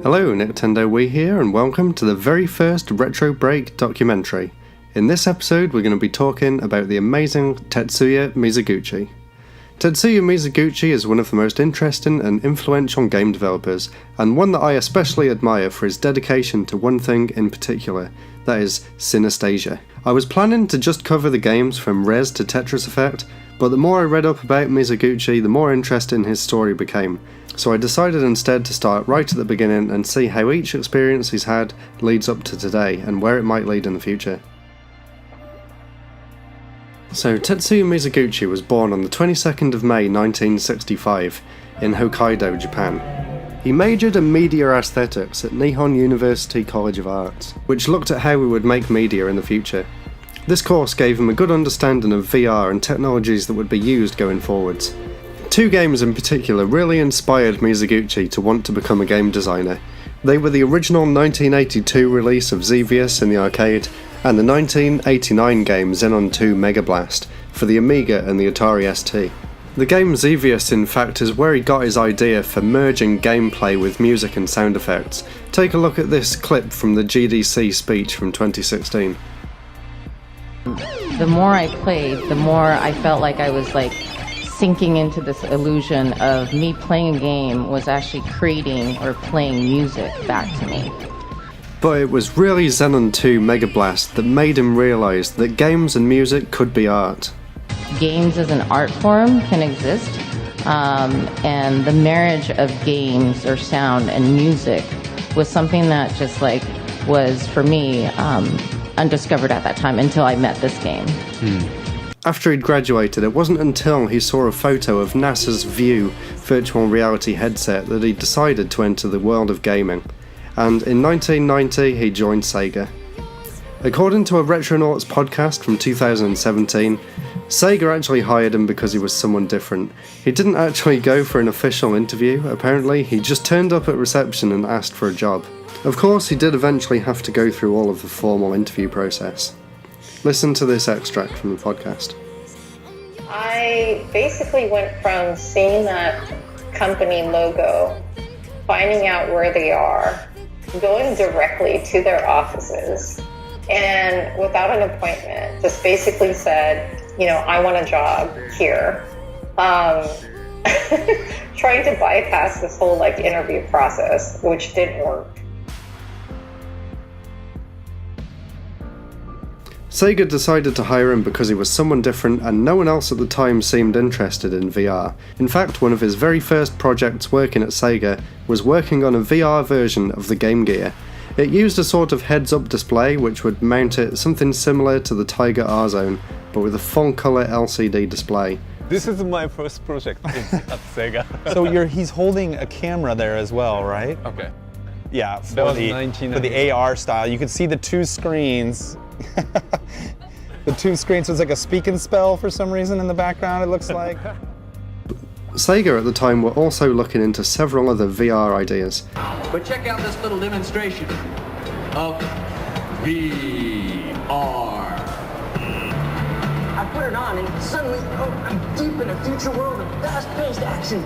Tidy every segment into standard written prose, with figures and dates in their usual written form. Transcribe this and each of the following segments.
Hello, Nintendo Wii here, and welcome to the very first Retro Break documentary. In this episode, we're going to be talking about the amazing Tetsuya Mizuguchi. Tetsuya Mizuguchi is one of the most interesting and influential game developers, and one that I especially admire for his dedication to one thing in particular, that is Synesthasia. I was planning to just cover the games from REZ to Tetris Effect, but the more I read up about Mizuguchi, the more interesting his story became. So I decided instead to start right at the beginning and see how each experience he's had leads up to today and where it might lead in the future. So Tetsuya Mizuguchi was born on the 22nd of May 1965 in Hokkaido, Japan. He majored in media aesthetics at Nihon University College of Arts, which looked at how we would make media in the future. This course gave him a good understanding of VR and technologies that would be used going forwards. Two games in particular really inspired Mizuguchi to want to become a game designer. They were the original 1982 release of Xevious in the arcade, and the 1989 game Xenon 2 Mega Blast for the Amiga and the Atari ST. The game Xevious, in fact, is where he got his idea for merging gameplay with music and sound effects. Take a look at this clip from the GDC speech from 2016. The more I played, the more I felt like I was sinking into this illusion of me playing a game was actually creating or playing music back to me. But it was really Xenon 2 Mega Blast that made him realise that games and music could be art. Games as an art form can exist, and the marriage of games or sound and music was something that just was for me undiscovered at that time until I met this game. After he'd graduated, it wasn't until he saw a photo of NASA's View virtual reality headset that he decided to enter the world of gaming. And in 1990 he joined Sega. According to a Retronauts podcast from 2017, Sega actually hired him because he was someone different. He didn't actually go for an official interview, apparently, he just turned up at reception and asked for a job. Of course, he did eventually have to go through all of the formal interview process. Listen to this extract from the podcast. I basically went from seeing that company logo, finding out where they are, going directly to their offices, and without an appointment, just basically said, I want a job here. Trying to bypass this whole interview process, which didn't work. Sega decided to hire him because he was someone different and no one else at the time seemed interested in VR. In fact, one of his very first projects working at Sega was working on a VR version of the Game Gear. It used a sort of heads-up display which would mount it something similar to the Tiger R-Zone, but with a full-colour LCD display. This is my first project at Sega. So he's holding a camera there as well, right? Okay. Yeah, That was 1990. for the AR style. You could see the two screens. The two screens was like a speak and spell for some reason in the background, it looks like. Sega at the time were also looking into several other VR ideas. But check out this little demonstration of VR. I put it on and suddenly, I'm deep in a future world of fast-paced action.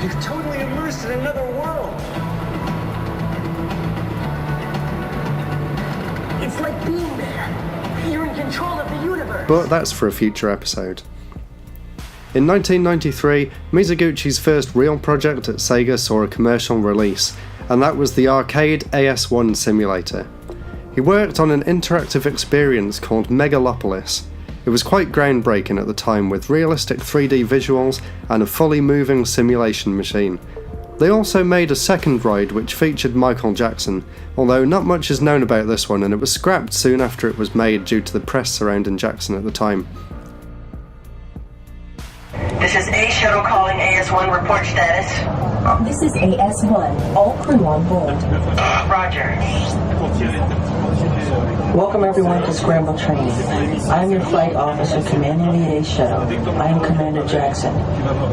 You're totally immersed in another world. It's like being there. You're in control of the universe. But that's for a future episode. In 1993, Mizuguchi's first real project at Sega saw a commercial release, and that was the arcade AS1 simulator. He worked on an interactive experience called Megalopolis. It was quite groundbreaking at the time, with realistic 3D visuals and a fully moving simulation machine. They also made a second ride which featured Michael Jackson, although not much is known about this one and it was scrapped soon after it was made due to the press surrounding Jackson at the time. This is A shuttle calling AS1, report status. This is AS1, all crew on board. Roger. Welcome everyone to Scramble Training. I am your flight officer commanding the A shuttle. I am Commander Jackson.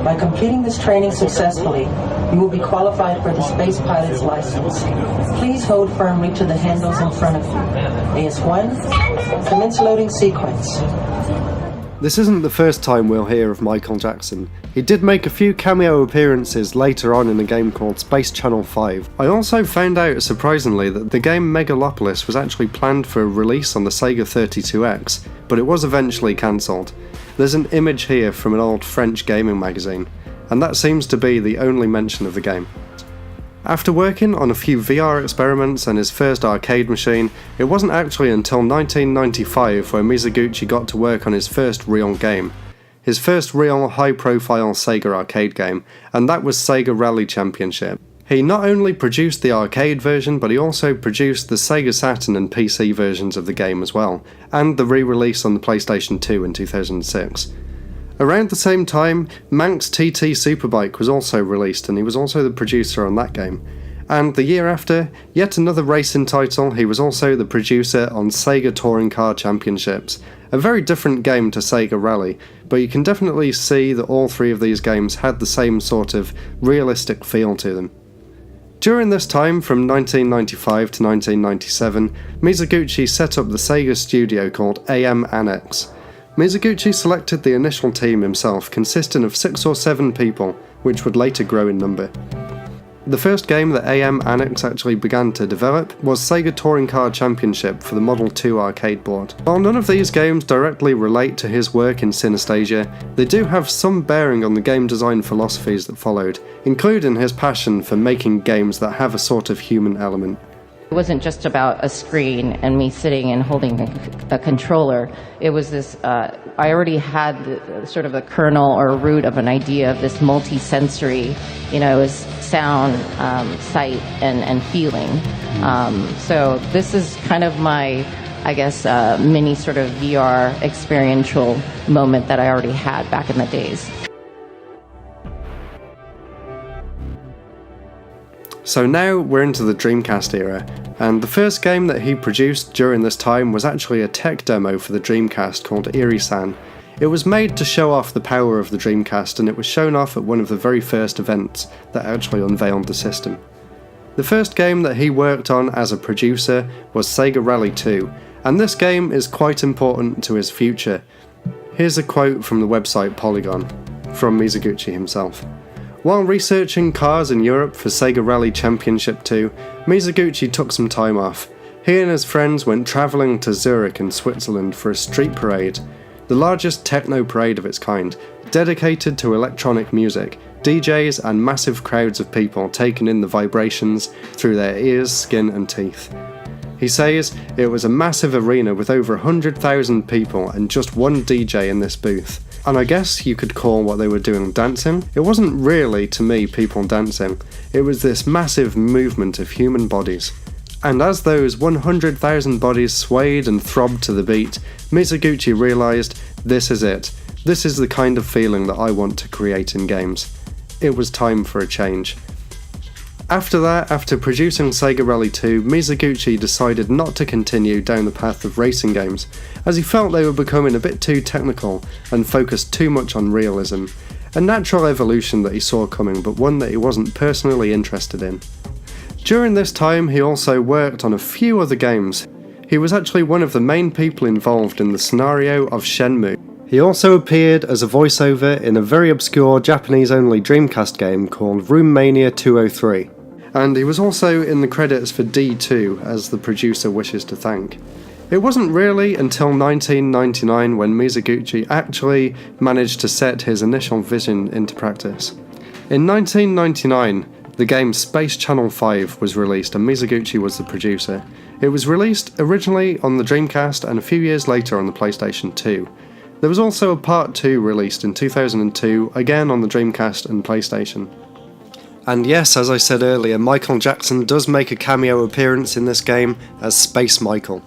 By completing this training successfully, you will be qualified for the space pilot's license. Please hold firmly to the handles in front of you. AS1, commence loading sequence. This isn't the first time we'll hear of Michael Jackson. He did make a few cameo appearances later on in a game called Space Channel 5. I also found out, surprisingly, that the game Megalopolis was actually planned for release on the Sega 32X, but it was eventually cancelled. There's an image here from an old French gaming magazine, and that seems to be the only mention of the game. After working on a few VR experiments and his first arcade machine, it wasn't actually until 1995 where Mizuguchi got to work on his first real game. His first real high-profile Sega arcade game, and that was Sega Rally Championship. He not only produced the arcade version, but he also produced the Sega Saturn and PC versions of the game as well, and the re-release on the PlayStation 2 in 2006. Around the same time, Mank's TT Superbike was also released, and he was also the producer on that game. And the year after, yet another racing title, he was also the producer on Sega Touring Car Championships. A very different game to Sega Rally, but you can definitely see that all three of these games had the same sort of realistic feel to them. During this time, from 1995 to 1997, Mizuguchi set up the Sega studio called AM Annex. Mizuguchi selected the initial team himself, consisting of 6 or 7 people, which would later grow in number. The first game that AM Annex actually began to develop was Sega Touring Car Championship for the Model 2 arcade board. While none of these games directly relate to his work in Synesthasia, they do have some bearing on the game design philosophies that followed, including his passion for making games that have a sort of human element. It wasn't just about a screen and me sitting and holding a controller. It was this, I already had sort of a kernel or a root of an idea of this multi-sensory, it was sound, sight, and feeling. So this is kind of my, mini sort of VR experiential moment that I already had back in the days. So now we're into the Dreamcast era, and the first game that he produced during this time was actually a tech demo for the Dreamcast called Irisan. It was made to show off the power of the Dreamcast, and it was shown off at one of the very first events that actually unveiled the system. The first game that he worked on as a producer was Sega Rally 2, and this game is quite important to his future. Here's a quote from the website Polygon, from Mizuguchi himself. While researching cars in Europe for Sega Rally Championship 2, Mizuguchi took some time off. He and his friends went travelling to Zurich in Switzerland for a street parade, the largest techno parade of its kind, dedicated to electronic music, DJs and massive crowds of people taking in the vibrations through their ears, skin and teeth. He says it was a massive arena with over 100,000 people and just one DJ in this booth. And I guess you could call what they were doing dancing. It wasn't really, to me, people dancing. It was this massive movement of human bodies. And as those 100,000 bodies swayed and throbbed to the beat, Mizuguchi realised, this is it. This is the kind of feeling that I want to create in games. It was time for a change. After that, after producing Sega Rally 2, Mizuguchi decided not to continue down the path of racing games, as he felt they were becoming a bit too technical and focused too much on realism, a natural evolution that he saw coming, but one that he wasn't personally interested in. During this time, he also worked on a few other games. He was actually one of the main people involved in the scenario of Shenmue. He also appeared as a voiceover in a very obscure Japanese-only Dreamcast game called Room Mania 203. And he was also in the credits for D2, as the producer wishes to thank. It wasn't really until 1999 when Mizuguchi actually managed to set his initial vision into practice. In 1999, the game Space Channel 5 was released and Mizuguchi was the producer. It was released originally on the Dreamcast and a few years later on the PlayStation 2. There was also a Part 2 released in 2002, again on the Dreamcast and PlayStation. And yes, as I said earlier, Michael Jackson does make a cameo appearance in this game as Space Michael.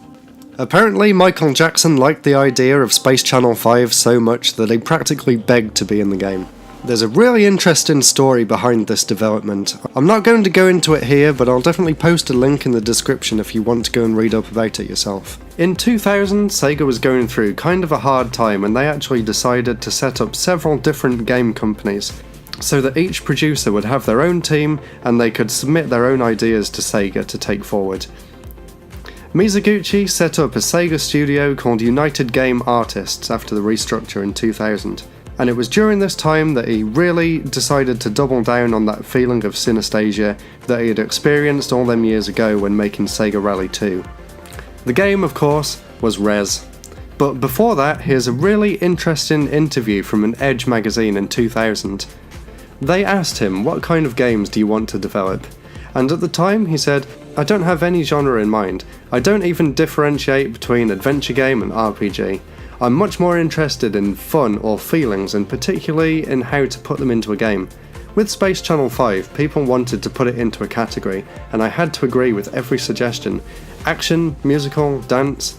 Apparently, Michael Jackson liked the idea of Space Channel 5 so much that he practically begged to be in the game. There's a really interesting story behind this development. I'm not going to go into it here, but I'll definitely post a link in the description if you want to go and read up about it yourself. In 2000, Sega was going through kind of a hard time, and they actually decided to set up several different game companies, so that each producer would have their own team and they could submit their own ideas to Sega to take forward. Mizuguchi set up a Sega studio called United Game Artists after the restructure in 2000, and it was during this time that he really decided to double down on that feeling of synesthesia that he had experienced all them years ago when making Sega Rally 2. The game, of course, was REZ. But before that, here's a really interesting interview from an Edge magazine in 2000. They asked him, what kind of games do you want to develop? And at the time he said, I don't have any genre in mind. I don't even differentiate between adventure game and RPG. I'm much more interested in fun or feelings, and particularly in how to put them into a game. With Space Channel 5, people wanted to put it into a category, and I had to agree with every suggestion. Action, musical, dance.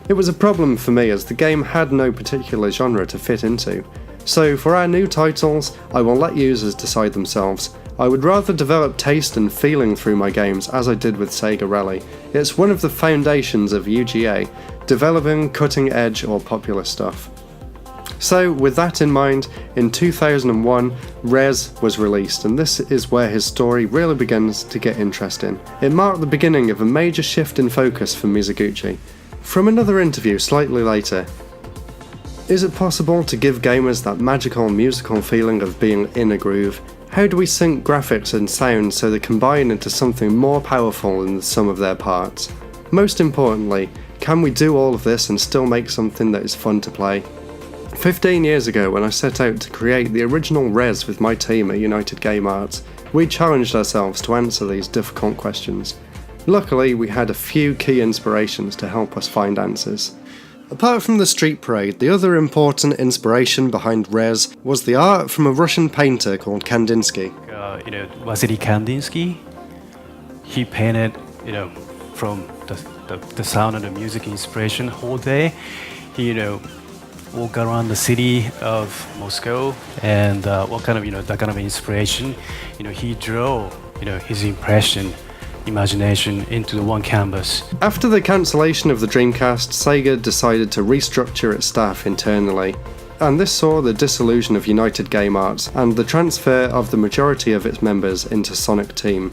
It was a problem for me as the game had no particular genre to fit into. So for our new titles, I will let users decide themselves. I would rather develop taste and feeling through my games as I did with Sega Rally. It's one of the foundations of UGA, developing cutting edge or popular stuff. So with that in mind, in 2001, REZ was released, and this is where his story really begins to get interesting. It marked the beginning of a major shift in focus for Mizuguchi. From another interview slightly later, is it possible to give gamers that magical musical feeling of being in a groove? How do we sync graphics and sound so they combine into something more powerful than the sum of their parts? Most importantly, can we do all of this and still make something that is fun to play? 15 years ago, when I set out to create the original REZ with my team at United Game Arts, we challenged ourselves to answer these difficult questions. Luckily, we had a few key inspirations to help us find answers. Apart from the street parade, the other important inspiration behind REZ was the art from a Russian painter called Kandinsky. Vasily Kandinsky, he painted, from the sound and the music inspiration whole day. He, walk around the city of Moscow and what kind of, that kind of inspiration, he drew, his imagination into the one canvas. After the cancellation of the Dreamcast, Sega decided to restructure its staff internally, and this saw the dissolution of United Game Arts and the transfer of the majority of its members into Sonic Team.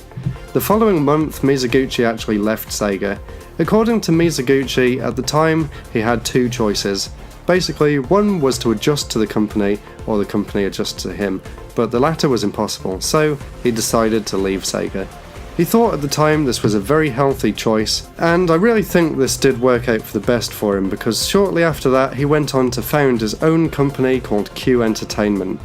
The following month, Mizuguchi actually left Sega. According to Mizuguchi, at the time, he had two choices. Basically, one was to adjust to the company, or the company adjust to him, but the latter was impossible, so he decided to leave Sega. He thought at the time this was a very healthy choice, and I really think this did work out for the best for him, because shortly after that he went on to found his own company called Q Entertainment,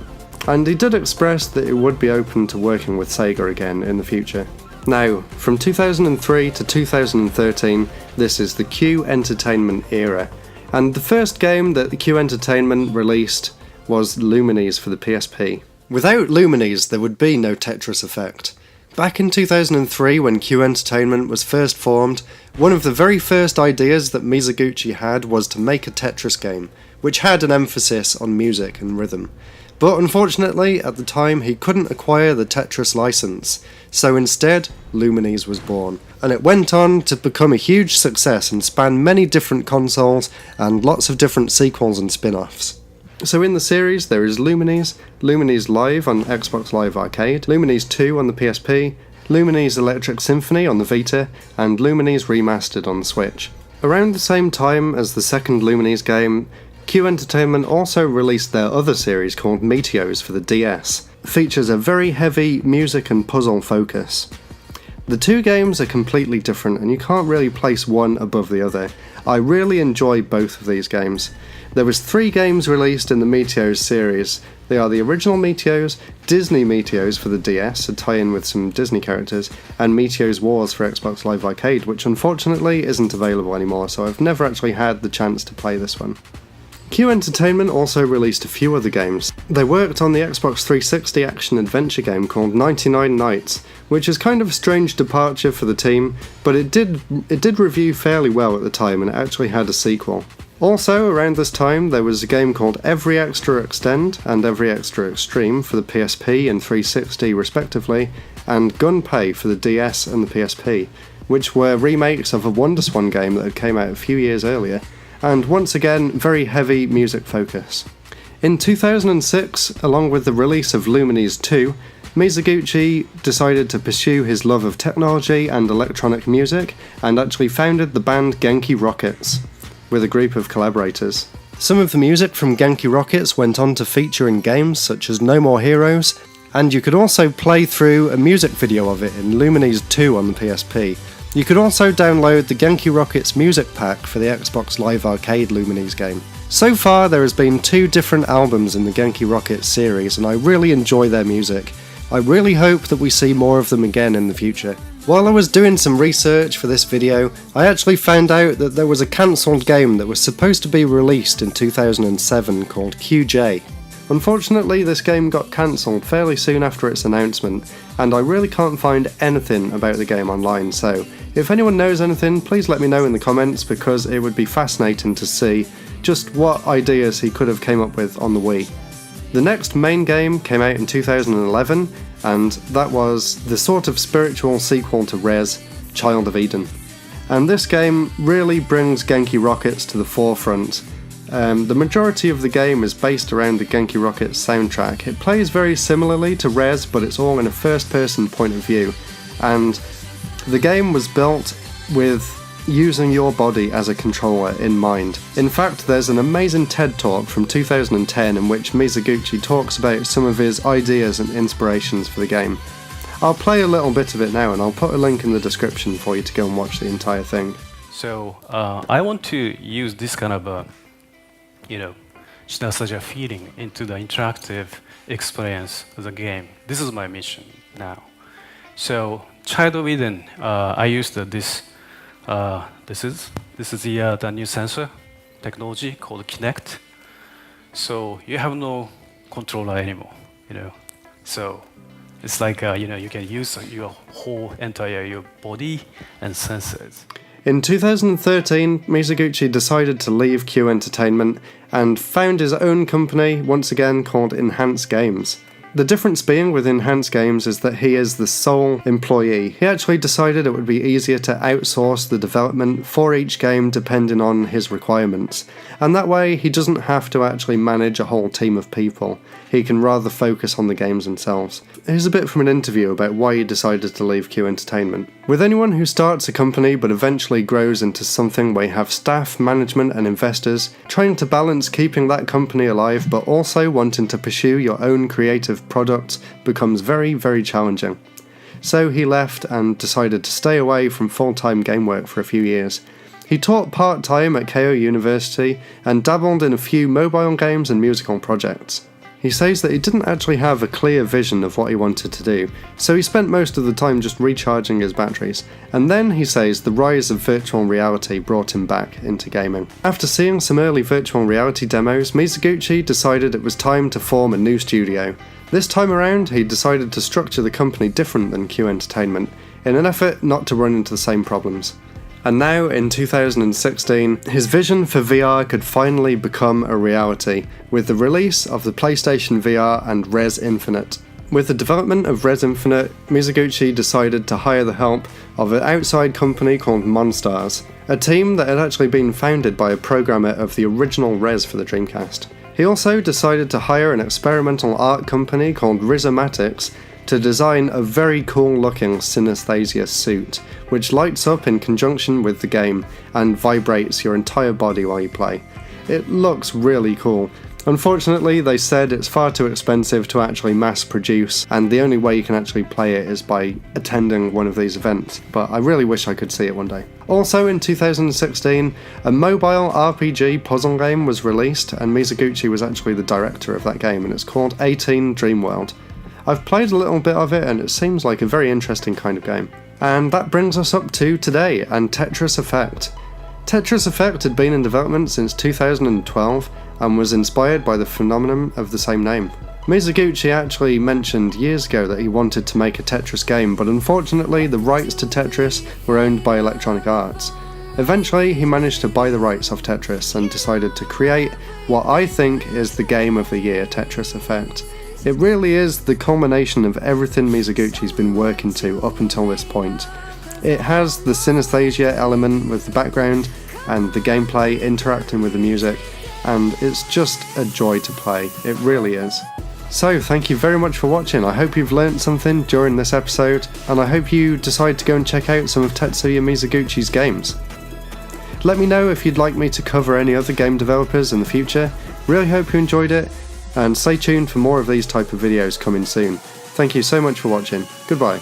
and he did express that he would be open to working with Sega again in the future. Now, from 2003 to 2013, this is the Q Entertainment era, and the first game that the Q Entertainment released was Lumines for the PSP. Without Lumines, there would be no Tetris Effect. Back in 2003, when Q Entertainment was first formed, one of the very first ideas that Mizuguchi had was to make a Tetris game, which had an emphasis on music and rhythm. But unfortunately, at the time, he couldn't acquire the Tetris license, so instead, Lumines was born. And it went on to become a huge success and span many different consoles and lots of different sequels and spin-offs. So in the series, there is Lumines, Lumines Live on Xbox Live Arcade, Lumines 2 on the PSP, Lumines Electric Symphony on the Vita, and Lumines Remastered on the Switch. Around the same time as the second Lumines game, Q Entertainment also released their other series called Meteos for the DS. It features a very heavy music and puzzle focus. The two games are completely different and you can't really place one above the other. I really enjoy both of these games. There was 3 games released in the Meteos series. They are the original Meteos, Disney Meteos for the DS, a tie-in with some Disney characters, and Meteos Wars for Xbox Live Arcade, which unfortunately isn't available anymore, so I've never actually had the chance to play this one. Q Entertainment also released a few other games. They worked on the Xbox 360 action-adventure game called 99 Nights, which is kind of a strange departure for the team, but it did review fairly well at the time and it actually had a sequel. Also, around this time, there was a game called Every Extra Extend and Every Extra Extreme for the PSP and 360 respectively, and Gunpei for the DS and the PSP, which were remakes of a WonderSwan game that had came out a few years earlier, and once again, very heavy music focus. In 2006, along with the release of Lumines 2, Mizuguchi decided to pursue his love of technology and electronic music and actually founded the band Genki Rockets with a group of collaborators. Some of the music from Genki Rockets went on to feature in games such as No More Heroes, and you could also play through a music video of it in Lumines 2 on the PSP. You could also download the Genki Rockets music pack for the Xbox Live Arcade Lumines game. So far there has been 2 different albums in the Genki Rockets series, and I really enjoy their music. I really hope that we see more of them again in the future. While I was doing some research for this video, I actually found out that there was a cancelled game that was supposed to be released in 2007 called QJ. Unfortunately, this game got cancelled fairly soon after its announcement, and I really can't find anything about the game online, so if anyone knows anything, please let me know in the comments, because it would be fascinating to see just what ideas he could have came up with on the Wii. The next main game came out in 2011, and that was the sort of spiritual sequel to REZ, Child of Eden. And this game really brings Genki Rockets to the forefront. The majority of the game is based around the Genki Rockets soundtrack. It plays very similarly to REZ, but it's all in a first-person point of view, and the game was built with using your body as a controller in mind. In fact, there's an amazing TED Talk from 2010 in which Mizuguchi talks about some of his ideas and inspirations for the game. I'll play a little bit of it now, and I'll put a link in the description for you to go and watch the entire thing. So I want to use this kind of a, Synesthesia feeling into the interactive experience of the game. This is my mission now. So Child of Eden, I used this is the new sensor technology called Kinect. So you have no controller anymore, So it's like you can use your whole entire your body and senses. In 2013, Mizuguchi decided to leave Q Entertainment and found his own company, once again called Enhance Games. The difference being with Enhance Games is that he is the sole employee. He actually decided it would be easier to outsource the development for each game depending on his requirements, and that way he doesn't have to actually manage a whole team of people. He can rather focus on the games themselves. Here's a bit from an interview about why he decided to leave Q Entertainment. With anyone who starts a company but eventually grows into something where you have staff, management and investors, trying to balance keeping that company alive but also wanting to pursue your own creative product becomes very, very challenging. So he left and decided to stay away from full-time game work for a few years. He taught part-time at Keio University and dabbled in a few mobile games and musical projects. He says that he didn't actually have a clear vision of what he wanted to do, so he spent most of the time just recharging his batteries, and then he says the rise of virtual reality brought him back into gaming. After seeing some early virtual reality demos, Mizuguchi decided it was time to form a new studio. This time around, he decided to structure the company different than Q Entertainment, in an effort not to run into the same problems. And now, in 2016, his vision for VR could finally become a reality, with the release of the PlayStation VR and REZ Infinite. With the development of REZ Infinite, Mizuguchi decided to hire the help of an outside company called Monstars, a team that had actually been founded by a programmer of the original REZ for the Dreamcast. He also decided to hire an experimental art company called Rhizomatics to design a very cool looking Synesthesia Suit, which lights up in conjunction with the game and vibrates your entire body while you play. It looks really cool. Unfortunately, they said it's far too expensive to actually mass produce, and the only way you can actually play it is by attending one of these events, but I really wish I could see it one day. Also in 2016, a mobile RPG puzzle game was released, and Mizuguchi was actually the director of that game, and it's called 18 Dreamworld. I've played a little bit of it and it seems like a very interesting kind of game. And that brings us up to today and Tetris Effect. Tetris Effect had been in development since 2012 and was inspired by the phenomenon of the same name. Mizuguchi actually mentioned years ago that he wanted to make a Tetris game, but unfortunately the rights to Tetris were owned by Electronic Arts. Eventually he managed to buy the rights of Tetris and decided to create what I think is the game of the year, Tetris Effect. It really is the culmination of everything Mizuguchi's been working to up until this point. It has the Synesthesia element with the background and the gameplay interacting with the music, and it's just a joy to play. It really is. So, thank you very much for watching. I hope you've learnt something during this episode, and I hope you decide to go and check out some of Tetsuya Mizuguchi's games. Let me know if you'd like me to cover any other game developers in the future. Really hope you enjoyed it, and stay tuned for more of these type of videos coming soon. Thank you so much for watching. Goodbye.